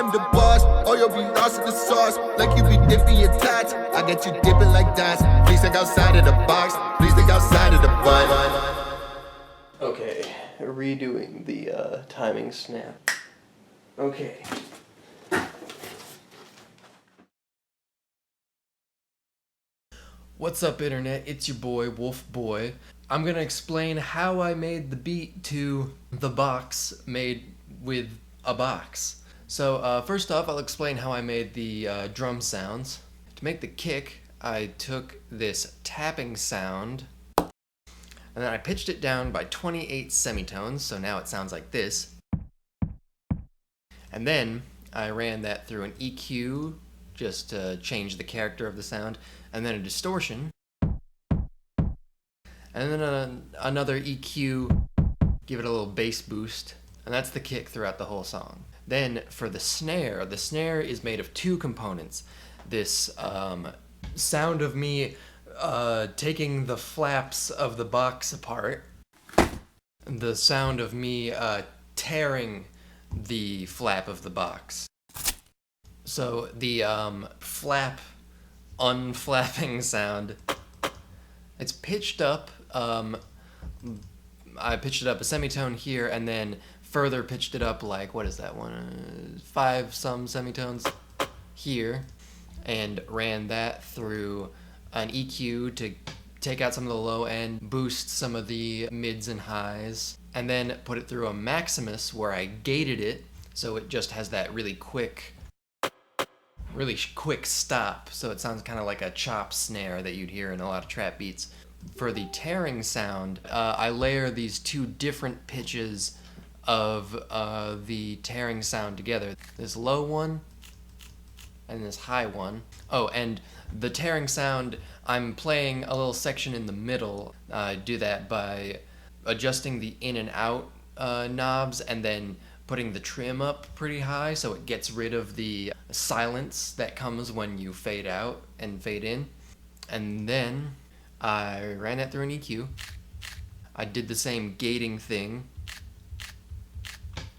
I'm the boss. Oh, you'll be lost in the sauce, like you be dipping your tots. I get you dipping like dots. Please think outside of the box. Please think outside of the bun. Okay, redoing the timing snap. Okay. What's up, internet? It's your boy, Wolf Boy. I'm gonna explain how I made the beat to the box made with a box. So first off, I'll explain how I made the drum sounds. To make the kick, I took this tapping sound and then I pitched it down by 28 semitones, so now it sounds like this. And then I ran that through an EQ just to change the character of the sound, and then a distortion, and then another EQ, give it a little bass boost, and that's the kick throughout the whole song. Then for the snare is made of two components. This sound of me taking the flaps of the box apart, the sound of me tearing the flap of the box. So the flap unflapping sound, it's pitched up. I pitched it up a semitone here and then further pitched it up like, what is that one? 5 some semitones here, and ran that through an EQ to take out some of the low end, boost some of the mids and highs, and then put it through a Maximus where I gated it so it just has that really quick stop, so it sounds kind of like a chop snare that you'd hear in a lot of trap beats. For the tearing sound, I layer these two different pitches of the tearing sound together. This low one and this high one. Oh, and the tearing sound, I'm playing a little section in the middle. I do that by adjusting the in and out knobs and then putting the trim up pretty high so it gets rid of the silence that comes when you fade out and fade in. And then I ran that through an EQ. I did the same gating thing,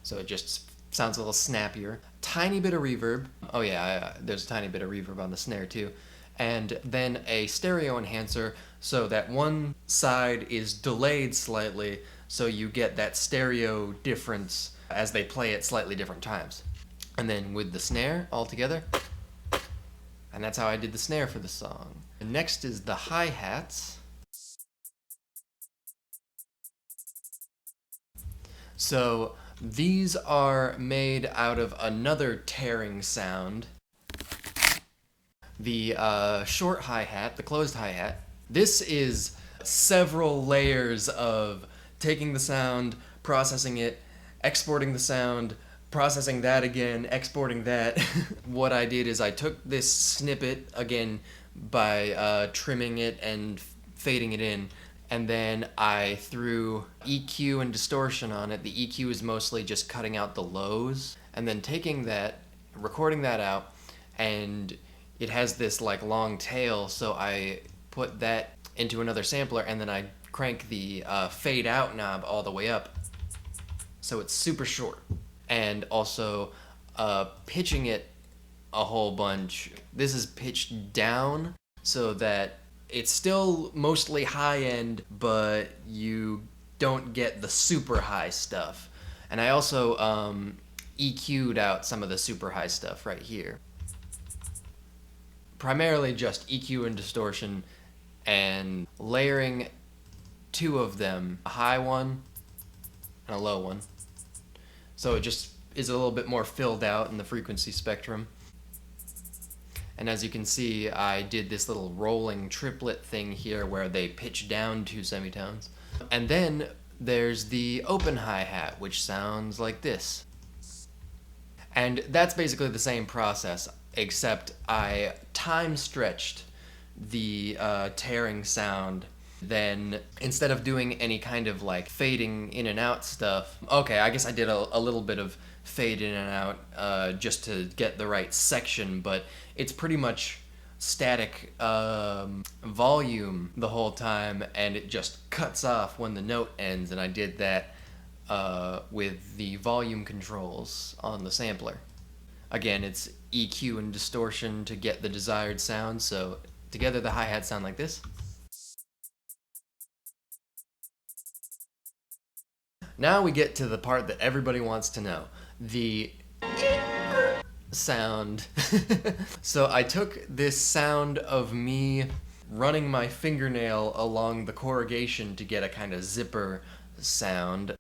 so it just sounds a little snappier. Tiny bit of reverb. Oh yeah, there's a tiny bit of reverb on the snare too. And then a stereo enhancer so that one side is delayed slightly so you get that stereo difference as they play at slightly different times. And then with the snare all together, and that's how I did the snare for the song. And next is the hi-hats. So these are made out of another tearing sound. The short hi-hat, the closed hi-hat. This is several layers of taking the sound, processing it, exporting the sound, processing that again, exporting that. What I did is I took this snippet, again, by trimming it and fading it in, and then I threw EQ and distortion on it. The EQ is mostly just cutting out the lows, and then taking that, recording that out, and it has this like long tail, so I put that into another sampler, and then I crank the fade out knob all the way up, so it's super short. And also pitching it a whole bunch. This is pitched down so that it's still mostly high end, but you don't get the super high stuff. And I also EQ'd out some of the super high stuff right here. Primarily just EQ and distortion, and layering two of them, a high one and a low one. So it just is a little bit more filled out in the frequency spectrum. And as you can see, I did this little rolling triplet thing here where they pitch down 2 semitones. And then there's the open hi-hat, which sounds like this. And that's basically the same process, except I time stretched the tearing sound. Then instead of doing any kind of like fading in and out stuff, okay, I guess I did a little bit of fade in and out just to get the right section, but it's pretty much static volume the whole time, and it just cuts off when the note ends, and I did that with the volume controls on the sampler. Again, it's EQ and distortion to get the desired sound, so together the hi-hats sound like this. Now we get to the part that everybody wants to know, the sound. So I took this sound of me running my fingernail along the corrugation to get a kind of zipper sound.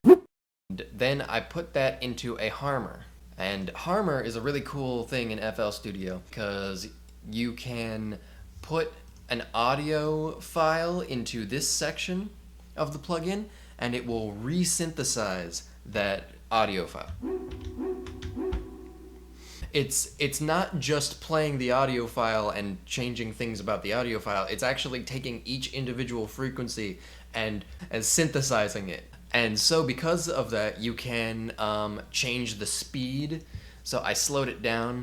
Then I put that into a harmor. And harmor is a really cool thing in FL Studio because you can put an audio file into this section of the plugin and it will resynthesize that audio file. It's not just playing the audio file and changing things about the audio file, it's actually taking each individual frequency and synthesizing it. And so because of that, you can change the speed. So I slowed it down.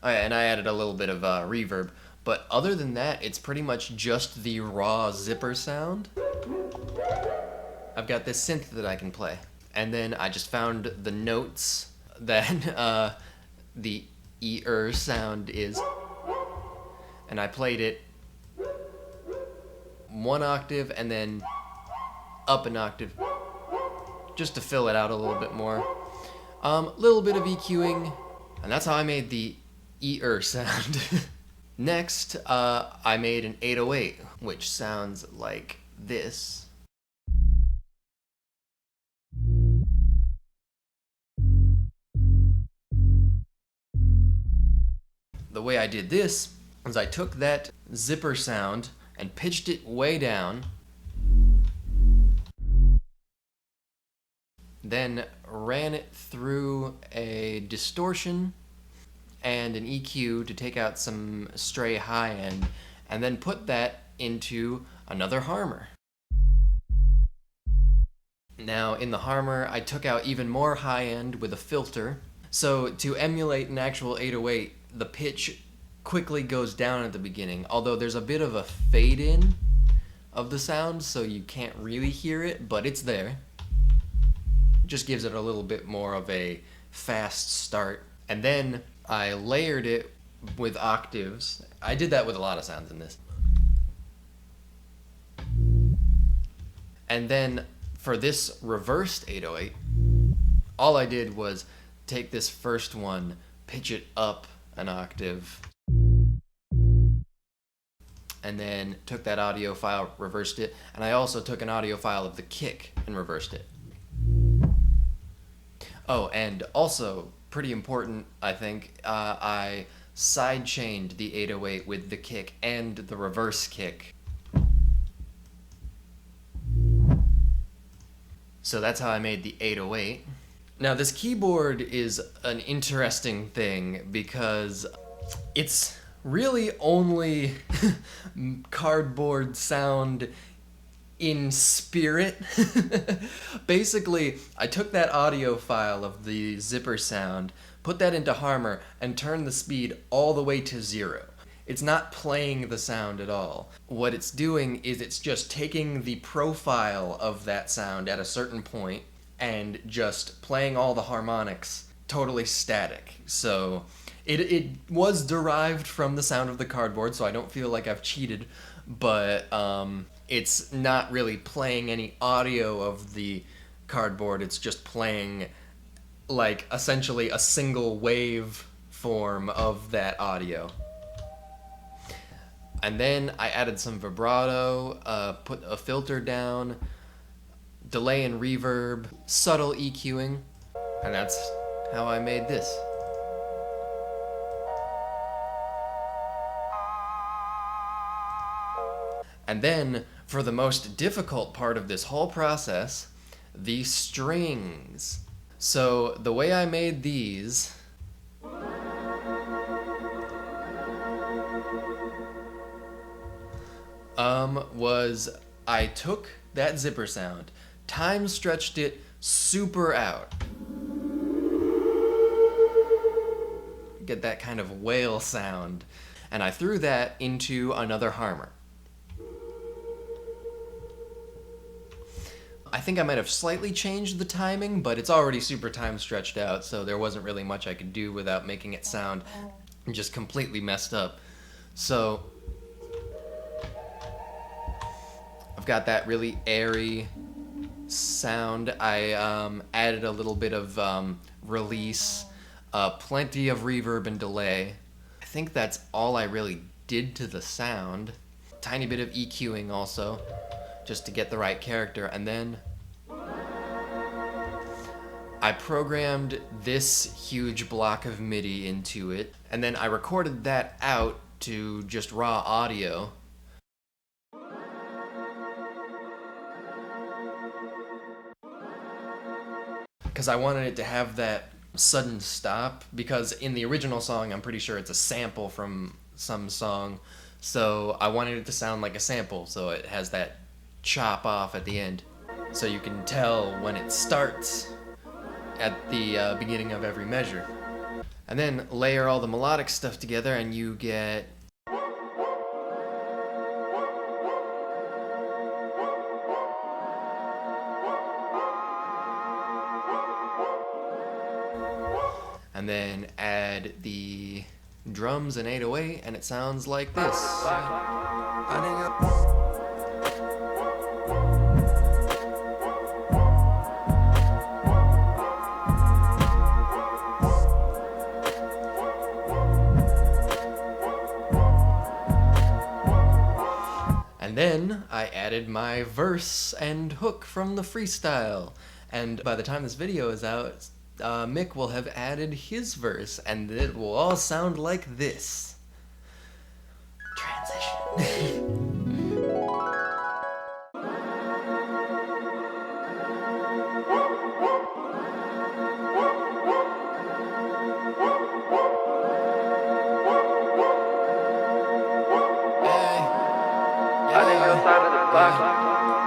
Oh, yeah, and I added a little bit of reverb. But other than that, it's pretty much just the raw zipper sound. I've got this synth that I can play. And then I just found the notes that the sound is. And I played it 1 octave and then up an octave just to fill it out a little bit more. Little bit of EQing, and that's how I made the sound. Next, I made an 808, which sounds like this. The way I did this was I took that zipper sound and pitched it way down, then ran it through a distortion and an EQ to take out some stray high end, and then put that into another harmor. Now in the harmor, I took out even more high end with a filter. So to emulate an actual 808, the pitch quickly goes down at the beginning, although there's a bit of a fade in of the sound, so you can't really hear it, but it's there. It just gives it a little bit more of a fast start. And then I layered it with octaves. I did that with a lot of sounds in this. And then for this reversed 808, all I did was take this first one, pitch it up an octave, and then took that audio file, reversed it, and I also took an audio file of the kick and reversed it. Oh, and also, pretty important, I think, I sidechained the 808 with the kick and the reverse kick. So that's how I made the 808. Now this keyboard is an interesting thing because it's really only cardboard sound in spirit. Basically, I took that audio file of the zipper sound, put that into harmor, and turned the speed all the way to 0. It's not playing the sound at all. What it's doing is it's just taking the profile of that sound at a certain point and just playing all the harmonics totally static. So it was derived from the sound of the cardboard, so I don't feel like I've cheated, but it's not really playing any audio of the cardboard. It's just playing like essentially a single wave form of that audio. And then I added some vibrato, put a filter down, delay and reverb, subtle EQing, and that's how I made this. And then, for the most difficult part of this whole process, the strings. So the way I made these was I took that zipper sound, time stretched it super out. Get that kind of whale sound. And I threw that into another harmor. I think I might have slightly changed the timing, but it's already super time stretched out, so there wasn't really much I could do without making it sound just completely messed up. So I've got that really airy sound. I added a little bit of release, plenty of reverb and delay. I think that's all I really did to the sound. Tiny bit of EQing also, just to get the right character. And then I programmed this huge block of MIDI into it, and then I recorded that out to just raw audio. Because I wanted it to have that sudden stop, because in the original song I'm pretty sure it's a sample from some song, so I wanted it to sound like a sample, so it has that chop off at the end, so you can tell when it starts at the beginning of every measure. And then layer all the melodic stuff together and you get and then add the drums and 808 and it sounds like this. And then I added my verse and hook from the freestyle. And by the time this video is out, Mick will have added his verse, and it will all sound like this. Transition.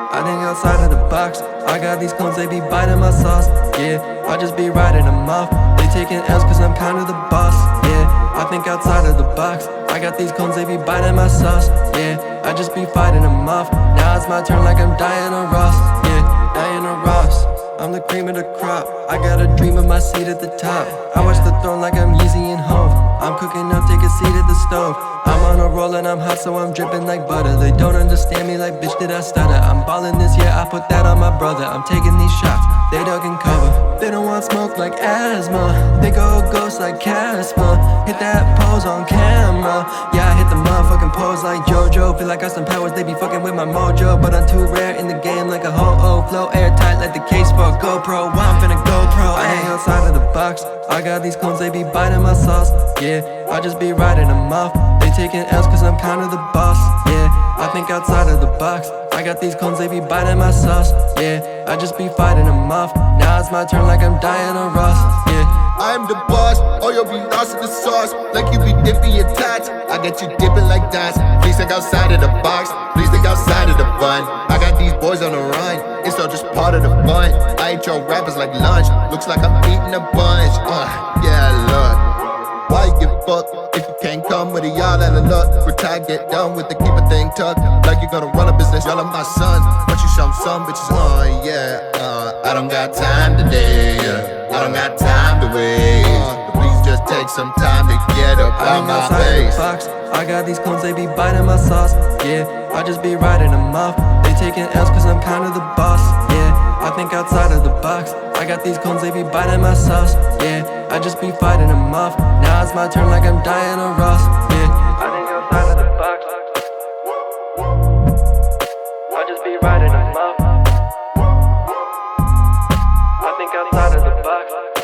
I think outside of the box, I got these clones, they be biting my sauce. Yeah, I just be riding them off. They taking L's cause I'm kinda the boss. Yeah, I think outside of the box, I got these clones, they be biting my sauce. Yeah, I just be fighting them off. Now it's my turn like I'm Diana Ross. Yeah, Diana Ross, I'm the cream of the crop. I got a dream of my seat at the top. I watch the throne like I'm Yeezy and Hove. I'm cooking up, take a seat at the stove. I'm on a roll and I'm hot, so I'm dripping like butter. They don't understand me like, bitch, did I stutter? I'm ballin' this year, I put that on my brother. I'm taking these shots, they ducking cover. They don't want smoke like asthma. They go ghost like Casper. Hit that pose on camera. Yeah, I hit the motherfucking pose like JoJo. Feel like I got some powers, they be fucking with my mojo. But I'm too rare in the game like a ho-oh. Flow airtight like the case for a GoPro. Why I'm finna go pro, I ain't outside of the box. I got these clones, they be biting my sauce. Yeah, I just be riding them off. They taking L's cause I'm kinda the boss. Yeah, I think outside of the box. I got these clones, they be biting my sauce. Yeah, I just be fighting them off. Now it's my turn like I'm Diana Ross. Yeah, I'm the boss, or you'll be lost in the sauce. Like you be dipping your tots, I got you dipping like dots. Please think outside of the box, please think outside of the bun. I got these boys on the run, it's all just part of the fun. I eat your rappers like lunch, looks like I'm eating a bunch. Yeah, look, why you fuck if you can't come with a y'all out of luck? Retire, get done with the keep a thing tucked. Like you gonna run a business, y'all are my sons. But you some bitches, I don't got time today, I don't got time to wait. Please just take some time to get up out my face. Box. I got these clones, they be biting my sauce. Yeah, I just be riding them off. They taking L's cause I'm kinda the boss. Yeah, I think outside of the box. I got these clones, they be biting my sauce. Yeah, I just be fighting them off. Now it's my turn like I'm Diana Ross. Yeah, I think outside of the box. I just be riding them off. I think outside of the box.